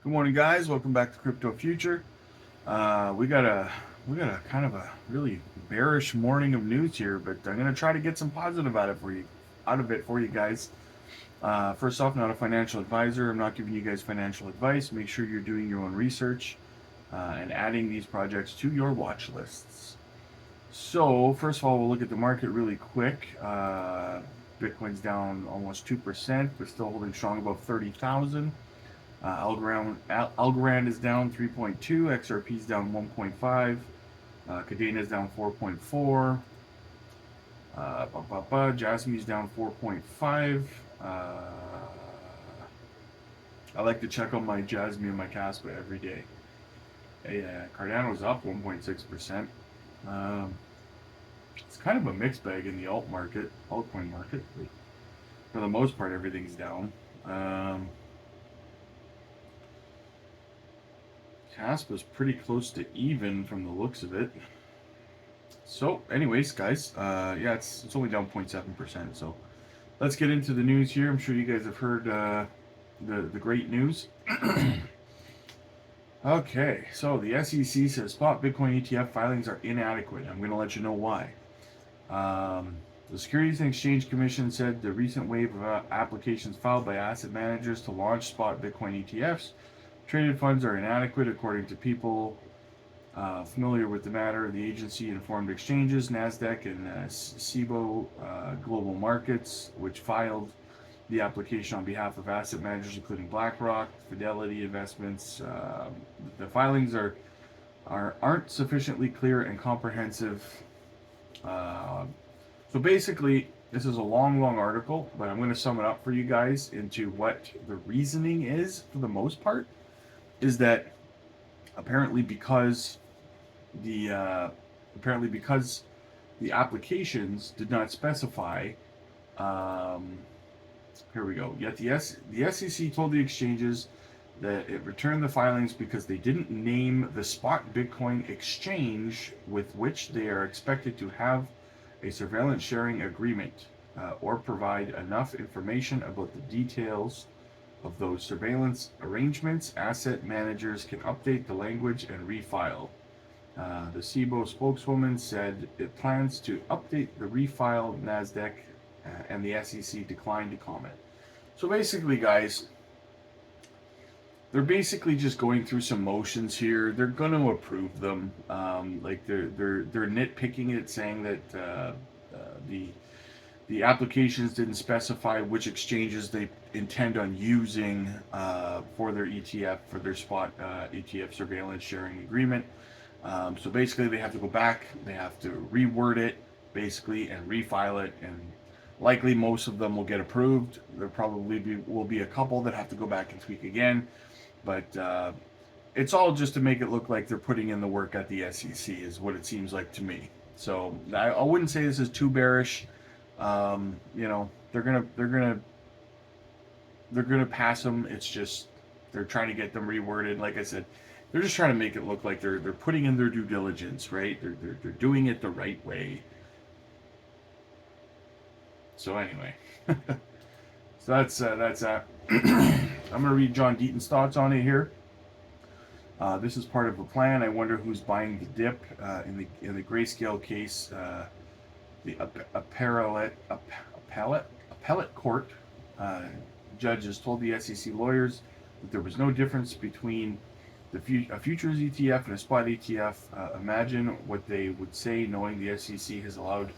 Good morning, guys. Welcome back to Crypto Future. We got a kind of a really bearish morning of news here, but I'm gonna try to get some positive out of it for you guys. First off, not a financial advisor. I'm not giving you guys financial advice. Make sure you're doing your own research and adding these projects to your watch lists. So, first of all, we'll look at the market really quick. Bitcoin's down almost 2%, but still holding strong above 30,000. Algorand is down 3.2, XRP is down 1.5, Cadena is down 4.4, Jasmine is down 4.5. I like to check on my Jasmine and my Caspa every day. Cardano's up 1.6%. It's kind of a mixed bag in the altcoin market. But for the most part, everything's down. Caspa's pretty close to even from the looks of it. So, anyways, guys, yeah, it's only down 0.7%. So, let's get into the news here. I'm sure you guys have heard the great news. Okay, so the SEC says spot Bitcoin ETF filings are inadequate. I'm going to let you know why. The Securities and Exchange Commission said the recent wave of applications filed by asset managers to launch spot Bitcoin ETFs traded funds are inadequate, according to people familiar with the matter. The agency informed exchanges, NASDAQ and CBOE Global Markets, which filed the application on behalf of asset managers, including BlackRock, Fidelity Investments. The filings aren't sufficiently clear and comprehensive. So basically, this is a long article, but I'm going to sum it up for you guys into what the reasoning is for the most part. Is that apparently because the applications did not specify. Here we go. Yet the SEC told the exchanges that it returned the filings because they didn't name the spot Bitcoin exchange with which they are expected to have a surveillance sharing agreement or provide enough information about the details of those surveillance arrangements. Asset managers can update the language and refile. The CBOE spokeswoman said it plans to update the refile. NASDAQ and the SEC declined to comment. So basically, guys, they're basically just going through some motions here. They're going to approve them. Like they're nitpicking it, saying that the applications didn't specify which exchanges they intend on using for their ETF, for their spot ETF surveillance sharing agreement. So basically, they have to go back, they have to reword it, basically, and refile it, and likely most of them will get approved. There probably will be a couple that have to go back and tweak again, but it's all just to make it look like they're putting in the work at the SEC, is what it seems like to me. So I wouldn't say this is too bearish. They're gonna pass them. It's just they're trying to get them reworded. Like I said, they're just trying to make it look like they're putting in their due diligence, right? They're doing it the right way. So anyway, so that's that. I'm gonna read John Deaton's thoughts on it here. This is part of a plan. I wonder who's buying the dip in the Grayscale case. The appellate court judges told the SEC lawyers that there was no difference between a futures ETF and a spot ETF. Imagine what they would say knowing the SEC has allowed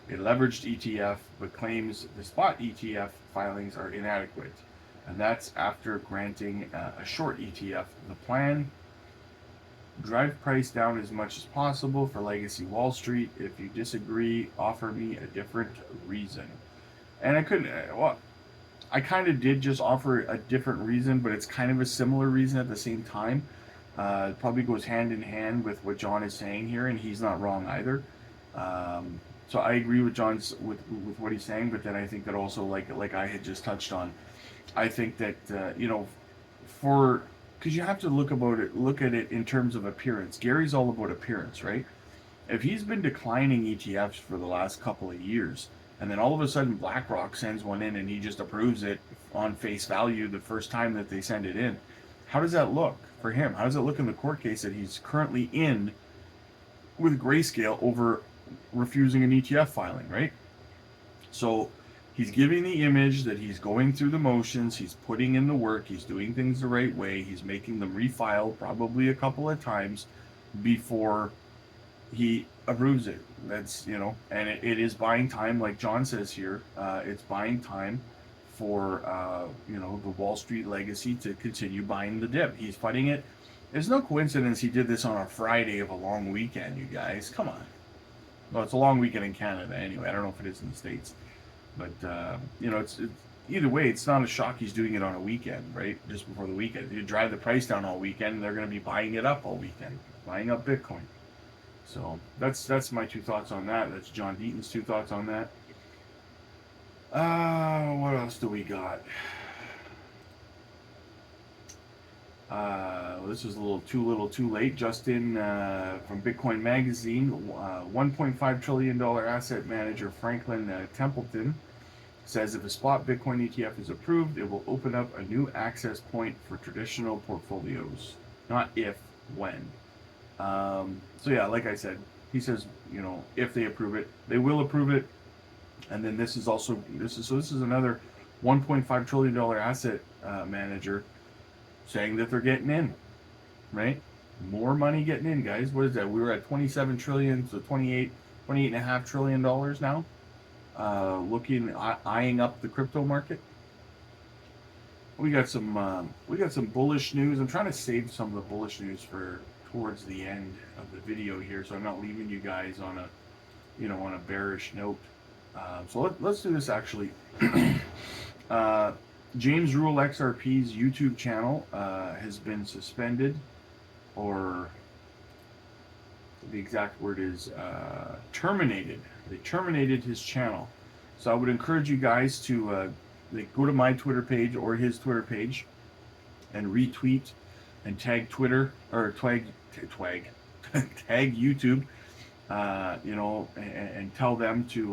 a leveraged ETF but claims the spot ETF filings are inadequate. And that's after granting a short ETF. The plan: drive price down as much as possible for legacy Wall Street. If you disagree, offer me a different reason. And I couldn't, I kind of did just offer a different reason, but it's kind of a similar reason at the same time. It probably goes hand in hand with what John is saying here, and he's not wrong either. So I agree with John's with what he's saying, but then I think that also, like I had just touched on, I think that because you have to look at it in terms of appearance. Gary's all about appearance, right? If he's been declining ETFs for the last couple of years, and then all of a sudden BlackRock sends one in and he just approves it on face value the first time that they send it in, How does that look for him? How does it look in the court case that he's currently in with Grayscale over refusing an ETF filing, right? So he's giving the image that he's going through the motions, he's putting in the work, he's doing things the right way, he's making them refile probably a couple of times before he approves it. That's, and it is buying time, like John says here. It's buying time for, the Wall Street legacy to continue buying the dip. He's fighting it. There's no coincidence he did this on a Friday of a long weekend, you guys. Come on. Well, it's a long weekend in Canada anyway. I don't know if it is in the States. But, it's either way, it's not a shock he's doing it on a weekend, right? Just before the weekend. You drive the price down all weekend, they're going to be buying it up all weekend, buying up Bitcoin. So that's my two thoughts on that. That's John Deaton's two thoughts on that. What else do we got? This is a little too late. Justin from Bitcoin Magazine, $1.5 trillion asset manager Franklin Templeton says if a spot Bitcoin ETF is approved, it will open up a new access point for traditional portfolios. Not if, when. So yeah, like I said, he says, if they approve it, they will approve it. And then this is another $1.5 trillion asset manager saying that they're getting in, right? More money getting in, guys. What is that? We were at 27 trillion, so 28.5 trillion dollars now. Eyeing up the crypto market. We got some bullish news. I'm trying to save some of the bullish news for towards the end of the video here, so I'm not leaving you guys on a bearish note. So let's do this actually. James Rule XRP's YouTube channel has been suspended, or the exact word is terminated. They terminated his channel. So I would encourage you guys to go to my Twitter page or his Twitter page and retweet and tag Twitter or tag YouTube, and tell them to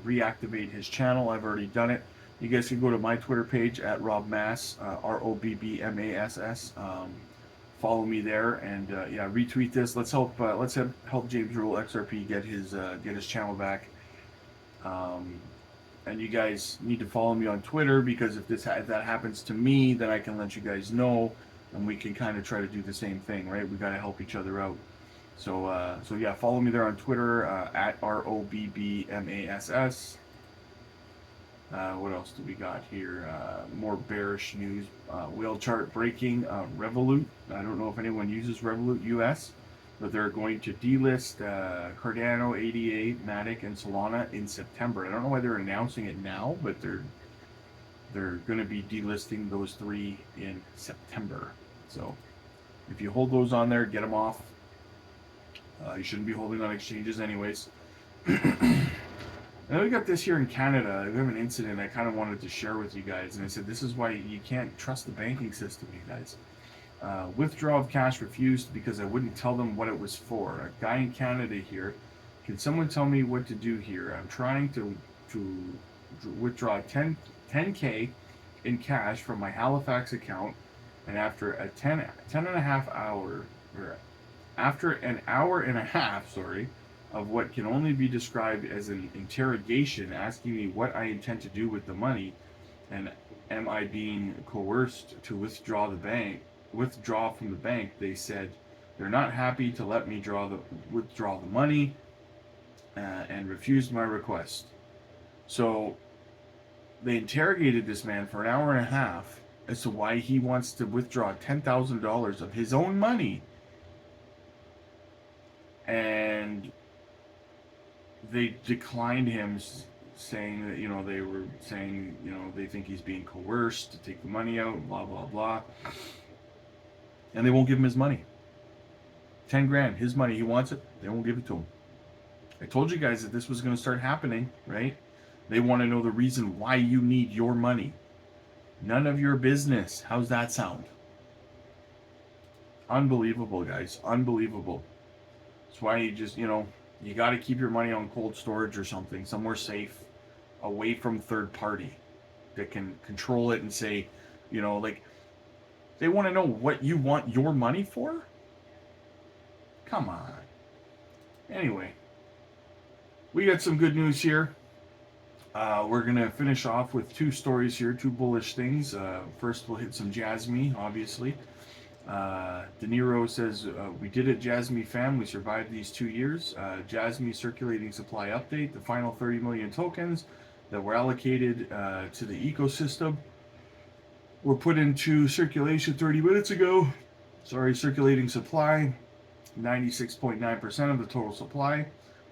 reactivate his channel. I've already done it. You guys can go to my Twitter page at Rob Mass, ROBBMASS. Follow me there and retweet this. Let's help James Rule XRP get his channel back. And you guys need to follow me on Twitter, because if that happens to me, then I can let you guys know, and we can kind of try to do the same thing, right? We got to help each other out. So yeah, follow me there on Twitter at ROBBMASS. What else do we got here? More bearish news. Whale chart breaking. Revolut. I don't know if anyone uses Revolut US, but they're going to delist Cardano, ADA, Matic, and Solana in September. I don't know why they're announcing it now, but they're going to be delisting those three in September. So if you hold those on there, get them off. You shouldn't be holding on exchanges anyways. And then we got this here in Canada. We have an incident I kind of wanted to share with you guys, and I said this is why you can't trust the banking system, you guys. Withdrawal of cash refused because I wouldn't tell them what it was for. A guy in Canada here. Can someone tell me what to do here? I'm trying to withdraw 10K in cash from my Halifax account, and after an hour and a half, of what can only be described as an interrogation, asking me what I intend to do with the money, and am I being coerced to withdraw from the bank, they said they're not happy to let me withdraw the money, and refused my request. So they interrogated this man for an hour and a half as to why he wants to withdraw $10,000 of his own money, and they declined him, saying that they were saying they think he's being coerced to take the money out, blah blah blah, and they won't give him his money. 10 grand, his money, he wants it, they won't give it to him. I told you guys that this was going to start happening, right? They want to know the reason why you need your money. None of your business. How's that sound? Unbelievable, guys. Unbelievable. That's why you just, you got to keep your money on cold storage or something, somewhere safe, away from third party that can control it and say, They want to know what you want your money for? Come on. Anyway, we got some good news here. We're going to finish off with two stories here, two bullish things. First, we'll hit some Jasmy, obviously. De Niro says, we did it, Jasmy fam. We survived these 2 years. Jasmy circulating supply update. The final 30 million tokens that were allocated to the ecosystem were put into circulation 30 minutes ago. Sorry, circulating supply, 96.9% of the total supply.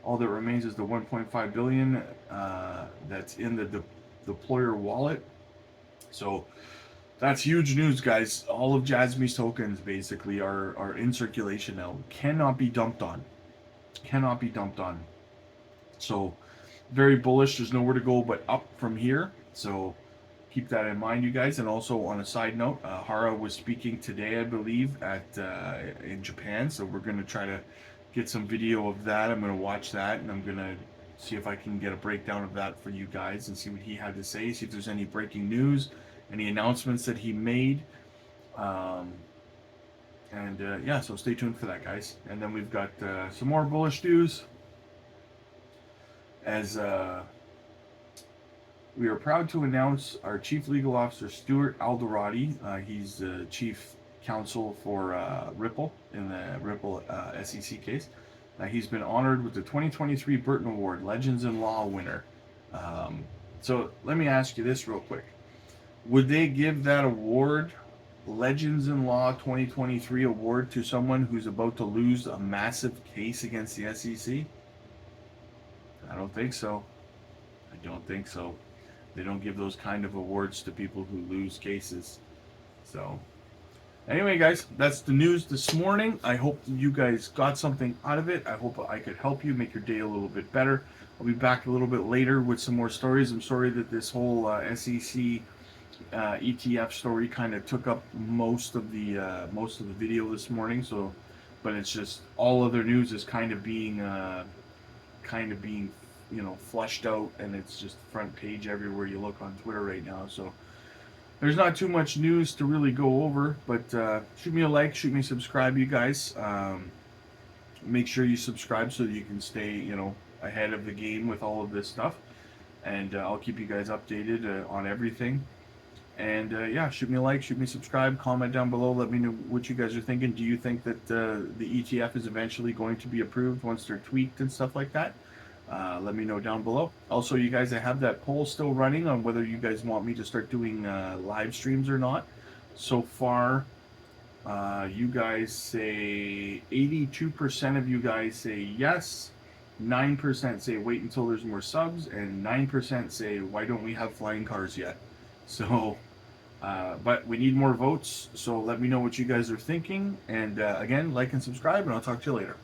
All that remains is the 1.5 billion that's in the deployer wallet. So that's huge news, guys. All of Jasmy's tokens basically are in circulation now. Cannot be dumped on. Cannot be dumped on. So very bullish. There's nowhere to go but up from here. So keep that in mind, you guys. And also on a side note, Hara was speaking today, I believe, at in Japan. So we're going to try to get some video of that. I'm going to watch that, and I'm going to see if I can get a breakdown of that for you guys and see what he had to say, see if there's any breaking news, any announcements that he made. Yeah, so stay tuned for that, guys. And then we've got some more bullish news. As we are proud to announce our Chief Legal Officer, Stuart Alderati. He's the Chief Counsel for Ripple in the Ripple SEC case. He's been honored with the 2023 Burton Award, Legends in Law winner. So let me ask you this real quick. Would they give that award, Legends in Law 2023 award, to someone who's about to lose a massive case against the SEC? I don't think so. I don't think so. They don't give those kind of awards to people who lose cases. So anyway, guys, that's the news this morning. I hope you guys got something out of it. I hope I could help you make your day a little bit better. I'll be back a little bit later with some more stories. I'm sorry that this whole SEC ETF story kind of took up most of the video this morning. So, but it's just all other news is kind of being flushed out, and it's just front page everywhere you look on Twitter right now. So there's not too much news to really go over, but shoot me a like, shoot me a subscribe, you guys. Make sure you subscribe so that you can stay, ahead of the game with all of this stuff. And I'll keep you guys updated on everything. And yeah, shoot me a like, shoot me a subscribe, comment down below. Let me know what you guys are thinking. Do you think that the ETF is eventually going to be approved once they're tweaked and stuff like that? Let me know down below. Also, you guys, I have that poll still running on whether you guys want me to start doing live streams or not. So far, you guys say 82% of you guys say yes, 9% say wait until there's more subs, and 9% say why don't we have flying cars yet. So, but we need more votes, so let me know what you guys are thinking. And again, like and subscribe, and I'll talk to you later.